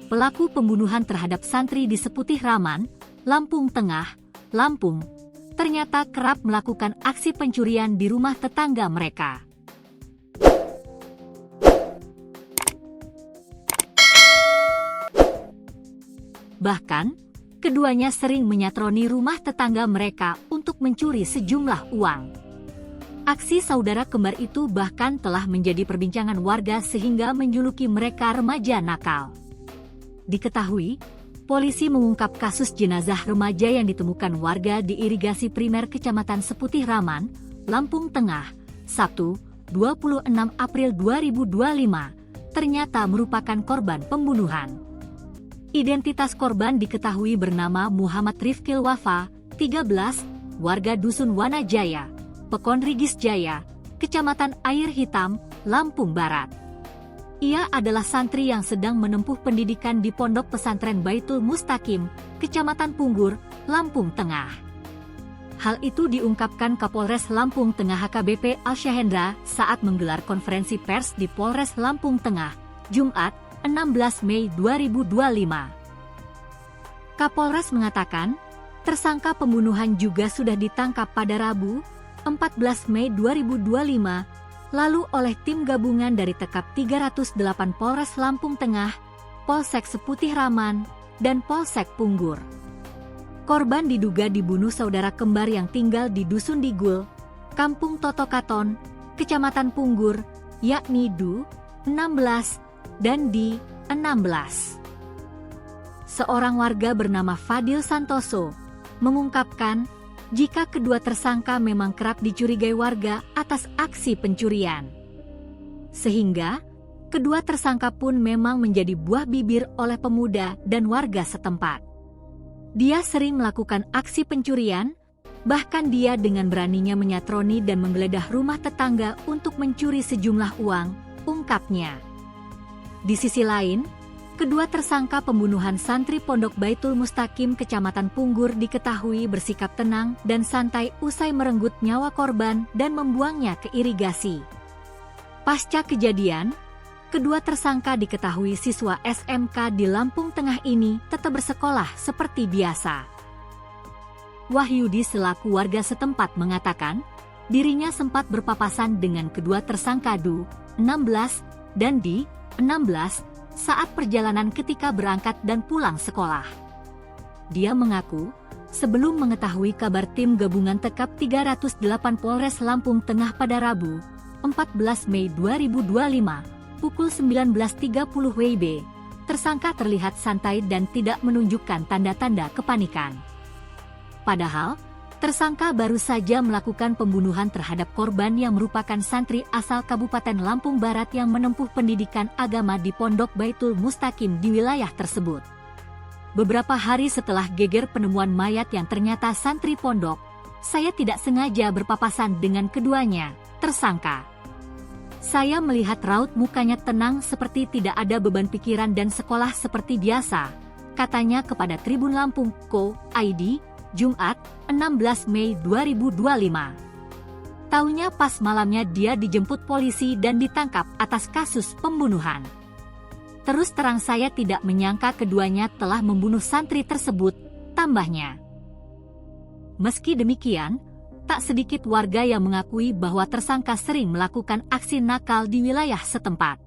pelaku pembunuhan terhadap santri di Seputih Raman, Lampung Tengah, Lampung, ternyata kerap melakukan aksi pencurian di rumah tetangga mereka. Bahkan, keduanya sering menyatroni rumah tetangga mereka untuk mencuri sejumlah uang. Aksi saudara kembar itu bahkan telah menjadi perbincangan warga sehingga menjuluki mereka remaja nakal. Diketahui, polisi mengungkap kasus jenazah remaja yang ditemukan warga di irigasi primer Kecamatan Seputih Raman, Lampung Tengah, Sabtu, 26 April 2025, ternyata merupakan korban pembunuhan. Identitas korban diketahui bernama Muhammad Rifkil Wafa, 13, warga Dusun Wanajaya, Pekon Rigis Jaya, Kecamatan Air Hitam, Lampung Barat. Ia adalah santri yang sedang menempuh pendidikan di Pondok Pesantren Baitul Mustaqim, Kecamatan Punggur, Lampung Tengah. Hal itu diungkapkan Kapolres Lampung Tengah HKBP Al-Syahendra saat menggelar konferensi pers di Polres Lampung Tengah, Jumat, 16 Mei 2025. Kapolres mengatakan, tersangka pembunuhan juga sudah ditangkap pada Rabu, 14 Mei 2025, lalu oleh tim gabungan dari Tekap 308 Polres Lampung Tengah, Polsek Seputih Raman, dan Polsek Punggur. Korban diduga dibunuh saudara kembar yang tinggal di Dusun Digul, Kampung Totokaton, Kecamatan Punggur, yakni Du, 16, dan Di, 16. Seorang warga bernama Fadil Santoso mengungkapkan, jika kedua tersangka memang kerap dicurigai warga atas aksi pencurian. Sehingga, kedua tersangka pun memang menjadi buah bibir oleh pemuda dan warga setempat. Dia sering melakukan aksi pencurian, bahkan dia dengan beraninya menyatroni dan menggeledah rumah tetangga untuk mencuri sejumlah uang, ungkapnya. Di sisi lain, kedua tersangka pembunuhan santri Pondok Baitul Mustaqim Kecamatan Punggur diketahui bersikap tenang dan santai usai merenggut nyawa korban dan membuangnya ke irigasi. Pasca kejadian, kedua tersangka diketahui siswa SMK di Lampung Tengah ini tetap bersekolah seperti biasa. Wahyudi selaku warga setempat mengatakan, dirinya sempat berpapasan dengan kedua tersangka Du, 16, dan Di, 16, saat perjalanan ketika berangkat dan pulang sekolah. Dia mengaku, sebelum mengetahui kabar tim gabungan Tekap 308 Polres Lampung Tengah pada Rabu, 14 Mei 2025, pukul 19.30 WIB, tersangka terlihat santai dan tidak menunjukkan tanda-tanda kepanikan. Padahal, tersangka baru saja melakukan pembunuhan terhadap korban yang merupakan santri asal Kabupaten Lampung Barat yang menempuh pendidikan agama di Pondok Baitul Mustaqim di wilayah tersebut. Beberapa hari setelah geger penemuan mayat yang ternyata santri pondok, saya tidak sengaja berpapasan dengan keduanya, tersangka. Saya melihat raut mukanya tenang seperti tidak ada beban pikiran dan sekolah seperti biasa, katanya kepada Tribun Lampung Co.id, Jumat, 16 Mei 2025. Taunya pas malamnya dia dijemput polisi dan ditangkap atas kasus pembunuhan. Terus terang saya tidak menyangka keduanya telah membunuh santri tersebut, tambahnya. Meski demikian, tak sedikit warga yang mengakui bahwa tersangka sering melakukan aksi nakal di wilayah setempat.